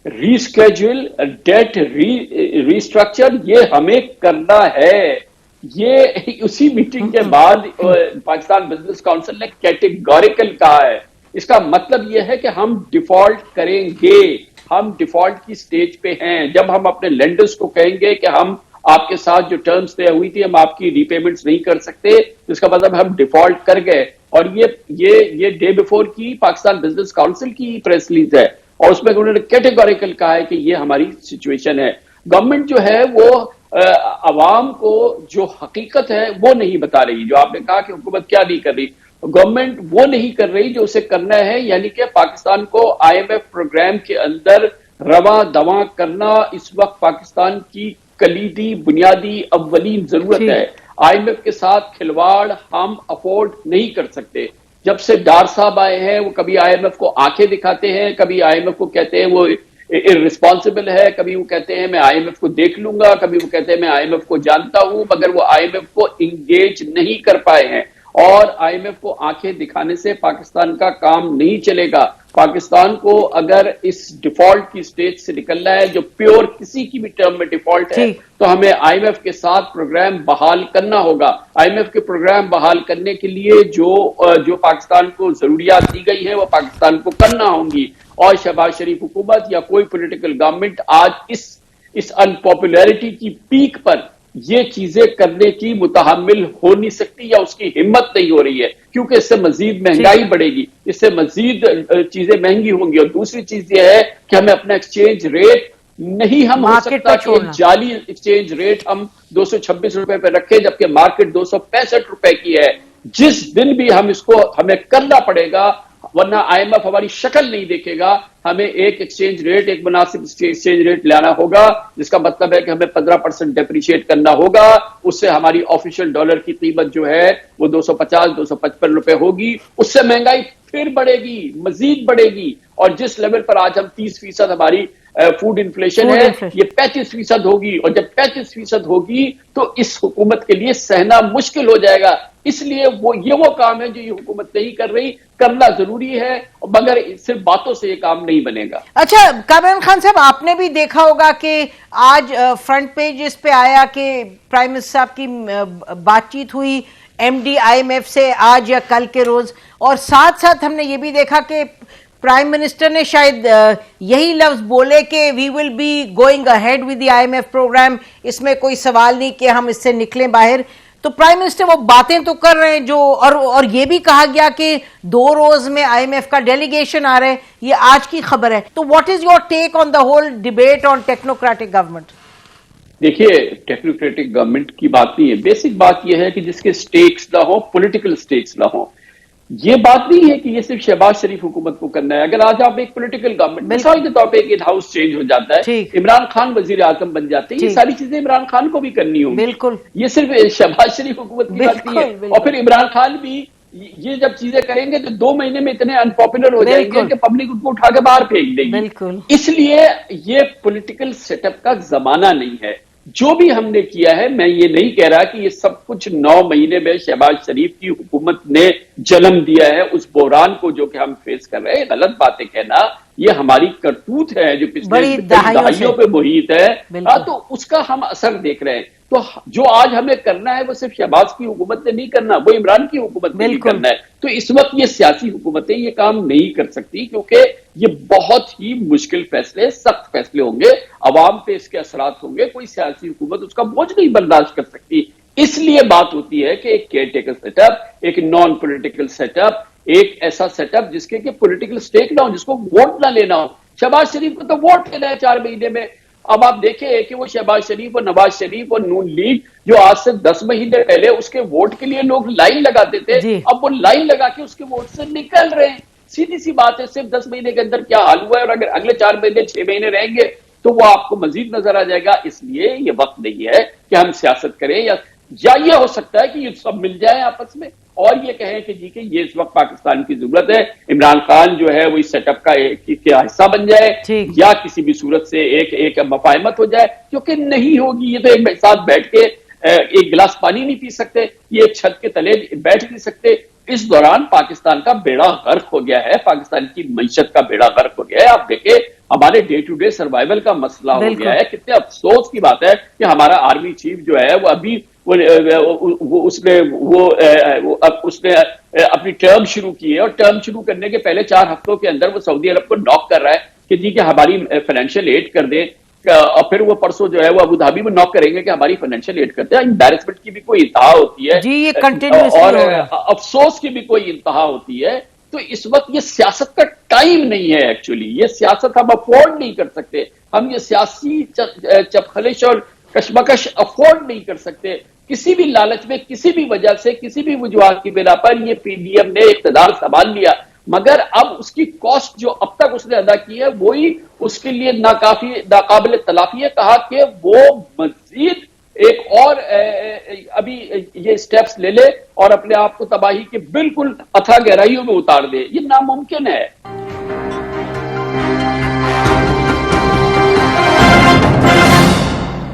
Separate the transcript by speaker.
Speaker 1: Reschedule, date restructure, ये हमें करना है। ये उसी मीटिंग के बाद पाकिस्तान बिजनेस काउंसिल ने कैटेगोरिकल कहा है। इसका मतलब यह है कि हम डिफॉल्ट करेंगे, हम डिफॉल्ट की स्टेज पे हैं। जब हम अपने लेंडर्स को कहेंगे कि हम आपके साथ जो टर्म्स तय हुई थी हम आपकी रीपेमेंट्स नहीं कर सकते, तो इसका मतलब हम डिफॉल्ट कर गए। और ये डे बिफोर की पाकिस्तान बिजनेस काउंसिल की प्रेस रिलीज है और उसमें उन्होंने कैटेगोरिकल कहा है कि ये हमारी सिचुएशन है। गवर्नमेंट जो है वो अवाम को जो हकीकत है वो नहीं बता रही। जो आपने कहा कि हुकूमत क्या नहीं कर रही, गवर्नमेंट वो नहीं कर रही जो उसे करना है, यानी कि पाकिस्तान को आईएमएफ प्रोग्राम के अंदर रवा दवा करना इस वक्त पाकिस्तान की कलीदी बुनियादी अव्वलीन जरूरत है। आईएमएफ के साथ खिलवाड़ हम अफोर्ड नहीं कर सकते। जब से डार साहब आए हैं वो कभी आईएमएफ को आंखें दिखाते हैं, कभी आईएमएफ को कहते हैं वो इररिस्पॉन्सिबल है, कभी वो कहते हैं मैं आईएमएफ को देख लूंगा, कभी वो कहते हैं मैं आईएमएफ को जानता हूं, मगर वो आईएमएफ को इंगेज नहीं कर पाए हैं। और आईएमएफ को आंखें दिखाने से पाकिस्तान का काम नहीं चलेगा। पाकिस्तान को अगर इस डिफॉल्ट की स्टेज से निकलना है, जो प्योर किसी की भी टर्म में डिफॉल्ट है, तो हमें आईएमएफ के साथ प्रोग्राम बहाल करना होगा। आईएमएफ के प्रोग्राम बहाल करने के लिए जो पाकिस्तान को जरूरियात दी गई है वो पाकिस्तान को करना होंगी। और शहबाज शरीफ हुकूमत या कोई पॉलिटिकल गवर्नमेंट आज इस अनपॉपुलैरिटी की पीक पर ये चीजें करने की मुतहम्मिल हो नहीं सकती या उसकी हिम्मत नहीं हो रही है, क्योंकि इससे मजीद महंगाई बढ़ेगी, इससे मजीद चीजें महंगी होंगी। और दूसरी चीज ये है कि हमें अपना एक्सचेंज रेट नहीं हम हो सकता कि जाली एक्सचेंज रेट हम 226 रुपए पे रखें जबकि मार्केट 265 रुपए की है। जिस दिन भी हम इसको हमें करना पड़ेगा, वरना आईएमएफ हमारी शक्ल नहीं देखेगा। हमें एक एक्सचेंज रेट, एक मुनासिब एक्सचेंज रेट लाना होगा, जिसका मतलब है कि हमें 15% डेप्रिशिएट करना होगा। उससे हमारी ऑफिशियल डॉलर की कीमत जो है वो 250-255 रुपए होगी। उससे महंगाई फिर बढ़ेगी, मजीद बढ़ेगी। और जिस लेवल पर आज हम 30% हमारी फूड इन्फ्लेशन है, ये 35% होगी। और जब 35% होगी तो इस हुकूमत के लिए सहना मुश्किल हो जाएगा। इसलिए वो काम है जो ये हुकूमत नहीं कर रही, करना जरूरी है, मगर सिर्फ बातों से ये काम नहीं बनेगा।
Speaker 2: अच्छा कामरान खान साहब, आपने भी देखा होगा कि आज फ्रंट पेज इस पे आया कि प्राइम मिनिस्टर साहब की बातचीत हुई एमडी आईएमएफ से आज या कल के रोज, और साथ साथ हमने ये भी देखा कि प्राइम मिनिस्टर ने शायद यही लफ्ज बोले कि we will be going ahead with the IMF programme, इसमें कोई सवाल नहीं कि हम इससे निकलें बाहर। तो प्राइम मिनिस्टर वो बातें तो कर रहे हैं जो, और ये भी कहा गया कि 2 रोज में आईएमएफ का डेलीगेशन आ रहा है, ये आज की खबर है। तो what is your take on the whole debate on technocratic government?
Speaker 1: देखिए, टेक्नोक्रेटिक गवर्नमेंट की बात नहीं है, बेसिक बात यह है कि जिसके स्टेक्स ना हो, पॉलिटिकल स्टेक्स ना हो। ये बात नहीं है कि ये सिर्फ शहबाज शरीफ हुकूमत को करना है। अगर आज आप एक पॉलिटिकल गवर्नमेंट, मिसाल के तौर पे एक इन हाउस चेंज हो जाता है, इमरान खान वजीर आजम बन जाते हैं, ये सारी चीजें इमरान खान को भी करनी होंगी।
Speaker 2: बिल्कुल,
Speaker 1: ये सिर्फ शहबाज शरीफ हुकूमत की बात नहीं है। और फिर इमरान खान भी ये जब चीजें करेंगे तो 2 महीने में इतने अनपॉपुलर हो जाएंगे कि पब्लिक उनको उठा के बाहर फेंक देगी। इसलिए ये पॉलिटिकल सेटअप का जमाना नहीं है। जो भी हमने किया है, मैं ये नहीं कह रहा कि ये सब कुछ 9 महीने में शहबाज शरीफ की हुकूमत ने जन्म दिया है। उस बहरान को जो कि हम फेस कर रहे हैं, गलत बातें कहना, ये हमारी करतूत है जो पिछले दहाइयों पे मुहित है, तो उसका हम असर देख रहे हैं। तो जो आज हमें करना है वो सिर्फ शहबाज की हुकूमत ने नहीं करना, वो इमरान की हुकूमत ने नहीं करना है। तो इस वक्त ये सियासी हुकूमतें ये काम नहीं कर सकती, क्योंकि ये बहुत ही मुश्किल फैसले, सख्त फैसले होंगे, अवाम पे इसके असरात होंगे। कोई सियासी हुकूमत उसका बोझ नहीं बर्दाश्त कर सकती। इसलिए बात होती है कि एक केयर टेकर सेटअप, एक नॉन पॉलिटिकल सेटअप, एक ऐसा सेटअप जिसके कि पॉलिटिकल स्टेक ना हो, जिसको वोट ना लेना हो। शहबाज शरीफ को तो वोट लेना है 4 महीने में। अब आप देखें कि वो शहबाज शरीफ और नवाज शरीफ और नून लीग, जो आज से 10 महीने पहले उसके वोट के लिए लोग लाइन लगाते थे, अब वो लाइन लगा के उसके वोट से निकल रहे हैं। सीधी सी बात है, सिर्फ 10 महीने के अंदर क्या हाल हुआ है, और अगर अगले 4 महीने 6 महीने रहेंगे तो वो आपको मजीद नजर आ जाएगा। इसलिए ये वक्त नहीं है कि हम सियासत करें, या ये हो सकता है कि ये सब मिल जाए आपस में और ये कहें कि जी कि ये इस वक्त पाकिस्तान की जरूरत है, इमरान खान जो है वो इस सेटअप का हिस्सा बन जाए, या किसी भी सूरत से एक मफाहमत हो जाए, जो कि नहीं होगी। ये तो एक साथ बैठ के एक गिलास पानी नहीं पी सकते, ये एक छत के तले बैठ नहीं सकते। इस दौरान पाकिस्तान का बेड़ा गर्क हो गया है, पाकिस्तान की मईशत का बेड़ा गर्क हो गया है। आप देखें, हमारे डे टू डे सर्वाइवल का मसला हो
Speaker 2: बिल्कुल।
Speaker 1: गया है। कितने अफसोस की बात है कि हमारा आर्मी चीफ जो है वो अभी उसने अपनी टर्म शुरू की है, और टर्म शुरू करने के पहले 4 हफ्तों के अंदर वो सऊदी अरब को नॉक कर रहा है कि जी कि हमारी फाइनेंशियल एड कर दें, और फिर वो परसों जो है वो अबू धाबी में नॉक करेंगे कि हमारी फाइनेंशियल एड करते हैं। एम्बैरेसमेंट की भी कोई इंतहा होती है
Speaker 2: जी, ये कंटिन्यूअसली
Speaker 1: और
Speaker 2: हो रहा है।
Speaker 1: अफसोस की भी कोई इंतहा होती है। तो इस वक्त ये सियासत का टाइम नहीं है। एक्चुअली ये सियासत हम अफोर्ड नहीं कर सकते। हम ये सियासी चपखलिश और कशमकश अफोर्ड नहीं कर सकते। किसी भी लालच में, किसी भी वजह से, किसी भी वजूहात की बिना पर ये पीडीएम ने इख्तिदार संभाल लिया, मगर अब उसकी कॉस्ट जो अब तक उसने अदा की है वही उसके लिए नाकाबिल तलाफी है। कहा कि वो मजीद एक और अभी ये स्टेप्स ले ले और अपने आप को तबाही के बिल्कुल अथाह गहराइयों में उतार दे। ये नामुमकिन है।